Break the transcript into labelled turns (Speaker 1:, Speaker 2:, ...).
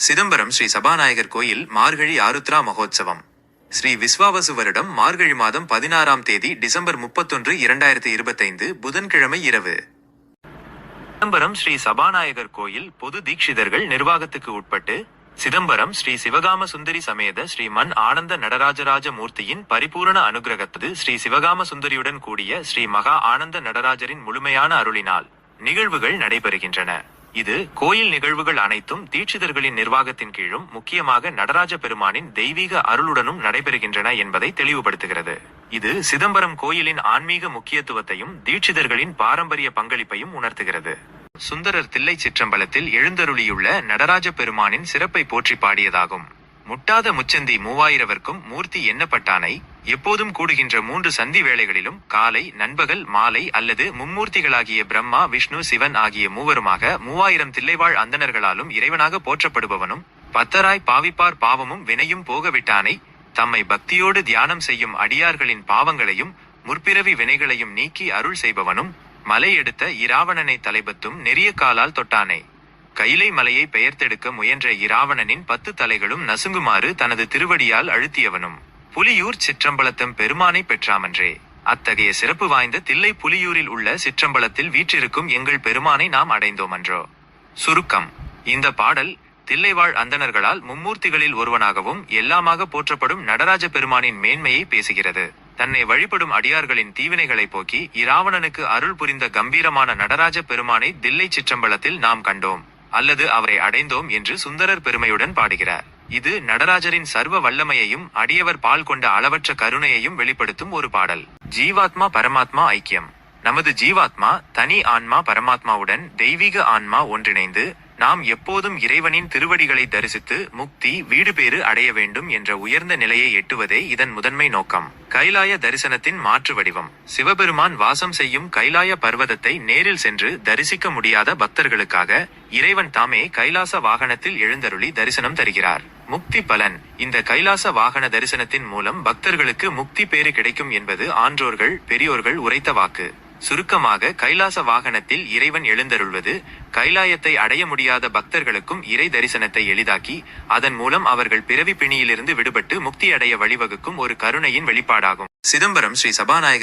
Speaker 1: சிதம்பரம் ஸ்ரீ சபாநாயகர் கோயில் மார்கழி ஆருத்ரா மகோத்சவம் ஸ்ரீ விஸ்வாவசு வருடம் மார்கழி மாதம் 16ஆம் தேதி டிசம்பர் 31, 2025 புதன்கிழமை இரவு. சிதம்பரம் ஸ்ரீ சபாநாயகர் கோயில் பொது தீட்சிதர்கள் நிர்வாகத்துக்கு உட்பட்டு சிதம்பரம் ஸ்ரீ சிவகாம சுந்தரி சமேத ஸ்ரீ மன் ஆனந்த நடராஜராஜ மூர்த்தியின் பரிபூரண அனுகிரகத்தது ஸ்ரீ சிவகாம சுந்தரியுடன் கூடிய ஸ்ரீ மகா ஆனந்த நடராஜரின் முழுமையான அருளினால் நிகழ்வுகள் நடைபெறுகின்றன. இது கோயில் நிகழ்வுகள் அனைத்தும் தீட்சிதர்களின் நிர்வாகத்தின் கீழும் முக்கியமாக நடராஜ பெருமானின் தெய்வீக அருளுடனும் நடைபெறுகின்றன என்பதை தெளிவுபடுத்துகிறது. இது சிதம்பரம் கோயிலின் ஆன்மீக முக்கியத்துவத்தையும் தீட்சிதர்களின் பாரம்பரிய பங்களிப்பையும் உணர்த்துகிறது. சுந்தரர் தில்லை சிற்றம்பலத்தில் எழுந்தருளியுள்ள நடராஜ பெருமானின் சிறப்பை போற்றி பாடியதாகும். முட்டாத முச்சந்தி 3000க்கும் மூர்த்தி எண்ணப்பட்டானை எப்போதும் கூடுகின்ற 3 சந்தி வேளைகளிலும் காலை, நண்பகல், மாலை அல்லது மும்மூர்த்திகளாகிய பிரம்மா, விஷ்ணு, சிவன் ஆகிய மூவருமாக 3000 தில்லைவாழ் அந்தணர்களாலும் இறைவனாக போற்றப்படுபவனும், பத்தராய் பாவிப்பார் பாவமும் வினையும் போகவிட்டானை தம்மை பக்தியோடு தியானம் செய்யும் அடியார்களின் பாவங்களையும் முற்பிறவி வினைகளையும் நீக்கி அருள் செய்பவனும், மலையெடுத்த இராவணனை தலைபத்தும் நெறிய காலால் தொட்டானை கைலை மலையை பெயர்த்தெடுக்க முயன்ற இராவணனின் 10 தலைகளும் நசுங்குமாறு தனது திருவடியால் அழுத்தியவனும், புலியூர் சிற்றம்பலத்தம் பெருமானை பெற்றாமன்றே. அத்தகைய சிறப்பு வாய்ந்த தில்லை புலியூரில் உள்ள சிற்றம்பலத்தில் வீற்றிருக்கும் எங்கள் பெருமானை நாம் அடைந்தோமன்றோ. சுருக்கம்: இந்த பாடல் தில்லைவாழ் அந்தணர்களால் மும்மூர்த்திகளில் ஒருவனாகவும் எல்லாமாக போற்றப்படும் நடராஜ பெருமானின் மேன்மையை பேசுகிறது. தன்னை வழிபடும் அடியார்களின் தீவினைகளை போக்கி இராவணனுக்கு அருள் புரிந்த கம்பீரமான நடராஜ பெருமானை தில்லை சிற்றம்பலத்தில் நாம் கண்டோம் அல்லது அவரை அடைந்தோம் என்று சுந்தரர் பெருமையுடன் பாடுகிறார். இது நடராஜரின் சர்வ வல்லமையையும் அடியவர் பால் கொண்ட அளவற்ற கருணையையும் வெளிப்படுத்தும் ஒரு பாடல். ஜீவாத்மா பரமாத்மா ஐக்கியம். நமது ஜீவாத்மா தனி ஆன்மா பரமாத்மாவுடன் தெய்வீக ஆன்மா ஒன்றிணைந்து நாம் எப்போதும் இறைவனின் திருவடிகளை தரிசித்து முக்தி, வீடு பேறு அடைய வேண்டும் என்ற உயர்ந்த நிலையை எட்டுவதே இதன் முதன்மை நோக்கம். கைலாய தரிசனத்தின் மாற்று வடிவம். சிவபெருமான் வாசம் செய்யும் கைலாய பர்வதத்தை நேரில் சென்று தரிசிக்க முடியாத பக்தர்களுக்காக இறைவன் தாமே கைலாச வாகனத்தில் எழுந்தருளி தரிசனம் தருகிறார். முக்தி பலன். இந்த கைலாச வாகன தரிசனத்தின் மூலம் பக்தர்களுக்கு முக்தி பேறு கிடைக்கும் என்பது ஆன்றோர்கள், பெரியோர்கள் உரைத்த வாக்கு. சுருக்கமாக, கைலாச வாகனத்தில் இறைவன் எழுந்தருள்வது கைலாயத்தை அடைய முடியாத பக்தர்களுக்கும் இறை தரிசனத்தை எளிதாக்கி அதன் மூலம் அவர்கள் பிறவி பிணியிலிருந்து விடுபட்டு முக்தி அடைய வழிவகுக்கும் ஒரு கருணையின் வெளிப்பாடாகும். சிதம்பரம் ஸ்ரீ சபாநாயகர்